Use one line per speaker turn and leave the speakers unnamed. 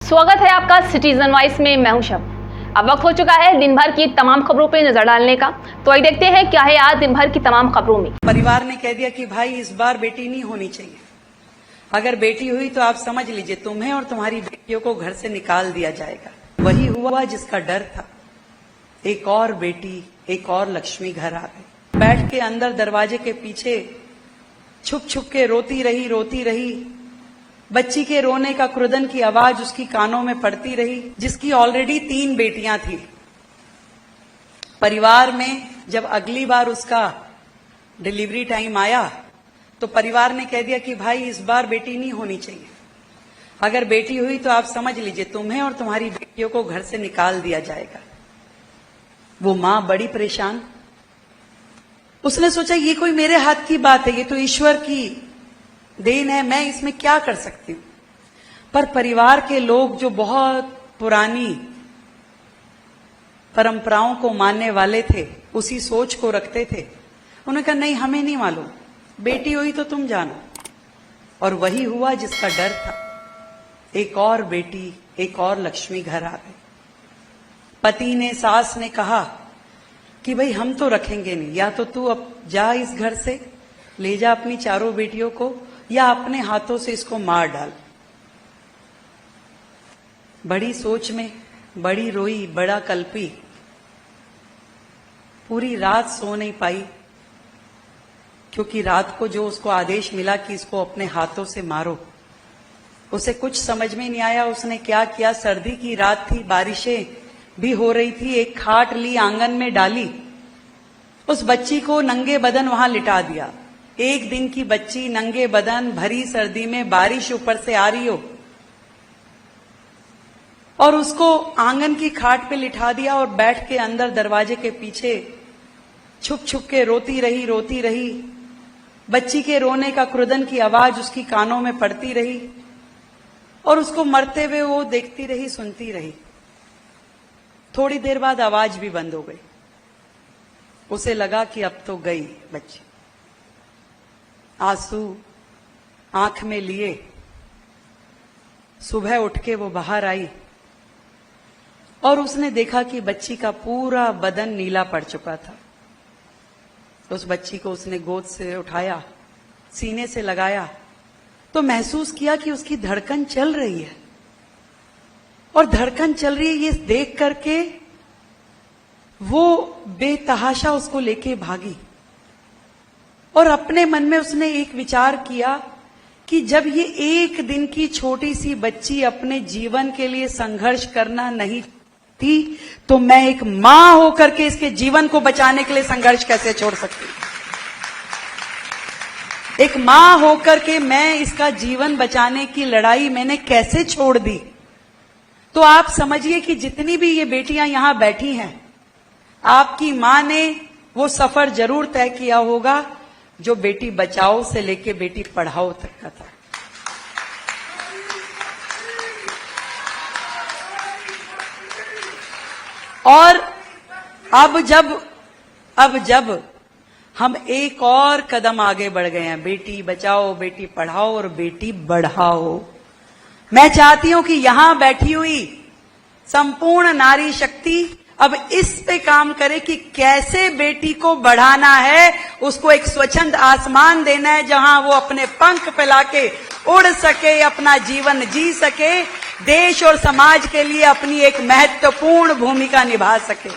स्वागत है आपका सिटीजन वॉइस में। मैं हूं शब। अब वक्त हो चुका है दिन भर की तमाम खबरों पे नजर डालने का, तो आइए देखते हैं क्या है आज दिन भर की तमाम खबरों में।
परिवार ने कह दिया कि भाई इस बार बेटी नहीं होनी चाहिए। अगर बेटी हुई तो आप समझ लीजिए तुम्हें और तुम्हारी बेटियों को घर से निकाल दिया जाएगा। वही हुआ जिसका डर था। एक और बेटी, एक और लक्ष्मी घर आ गई। बैठ के अंदर दरवाजे के पीछे छुप छुप के रोती रही। बच्ची के रोने का क्रुदन की आवाज उसकी कानों में पड़ती रही, जिसकी ऑलरेडी 3 बेटियां थी। परिवार में जब अगली बार उसका डिलीवरी टाइम आया तो परिवार ने कह दिया कि भाई इस बार बेटी नहीं होनी चाहिए। अगर बेटी हुई तो आप समझ लीजिए तुम्हें और तुम्हारी बेटियों को घर से निकाल दिया जाएगा। वो मां बड़ी परेशान। उसने सोचा ये कोई मेरे हाथ की बात है, ये तो ईश्वर की देन है, मैं इसमें क्या कर सकती हूं। पर परिवार के लोग जो बहुत पुरानी परंपराओं को मानने वाले थे, उसी सोच को रखते थे, उन्होंने कहा नहीं हमें नहीं मालूम, बेटी हुई तो तुम जानो। और वही हुआ जिसका डर था। एक और बेटी, एक और लक्ष्मी घर आ गई। पति ने, सास ने कहा कि भाई हम तो रखेंगे नहीं, या तो तू अब जा इस घर से, ले जा अपनी चारों बेटियों को, या अपने हाथों से इसको मार डाल। बड़ी सोच में बड़ी रोई, बड़ा कल्पी। पूरी रात सो नहीं पाई, क्योंकि रात को जो उसको आदेश मिला कि इसको अपने हाथों से मारो, उसे कुछ समझ में नहीं आया। उसने क्या किया, सर्दी की रात थी, बारिशें भी हो रही थी। एक खाट ली, आंगन में डाली, उस बच्ची को नंगे बदन वहां लिटा दिया। 1 दिन की बच्ची नंगे बदन, भरी सर्दी में, बारिश ऊपर से आ रही हो, और उसको आंगन की खाट पे लिटा दिया और बैठ के अंदर दरवाजे के पीछे छुप छुप के रोती रही। बच्ची के रोने का क्रुदन की आवाज उसकी कानों में पड़ती रही, और उसको मरते हुए वो देखती रही, सुनती रही। थोड़ी देर बाद आवाज भी बंद हो गई। उसे लगा कि अब तो गई बच्ची। आंसू आंख में लिए सुबह उठ के वो बाहर आई, और उसने देखा कि बच्ची का पूरा बदन नीला पड़ चुका था। उस बच्ची को उसने गोद से उठाया, सीने से लगाया, तो महसूस किया कि उसकी धड़कन चल रही है। और धड़कन चल रही है ये देख करके वो बेतहाशा उसको लेके भागी। और अपने मन में उसने एक विचार किया कि जब ये 1 दिन की छोटी सी बच्ची अपने जीवन के लिए संघर्ष करना नहीं थी, तो मैं एक मां होकर के इसके जीवन को बचाने के लिए संघर्ष कैसे छोड़ सकती। एक मां होकर के मैं इसका जीवन बचाने की लड़ाई मैंने कैसे छोड़ दी। तो आप समझिए कि जितनी भी ये बेटियां यहां बैठी हैं, आपकी मां ने वो सफर जरूर तय किया होगा जो बेटी बचाओ से लेके बेटी पढ़ाओ तक का था। और अब जब हम एक और कदम आगे बढ़ गए हैं, बेटी बचाओ, बेटी पढ़ाओ और बेटी बढ़ाओ, मैं चाहती हूं कि यहां बैठी हुई संपूर्ण नारी शक्ति अब इस पे काम करे कि कैसे बेटी को बढ़ाना है, उसको एक स्वच्छंद आसमान देना है जहां वो अपने पंख फैला के उड़ सके, अपना जीवन जी सके, देश और समाज के लिए अपनी एक महत्वपूर्ण भूमिका निभा सके।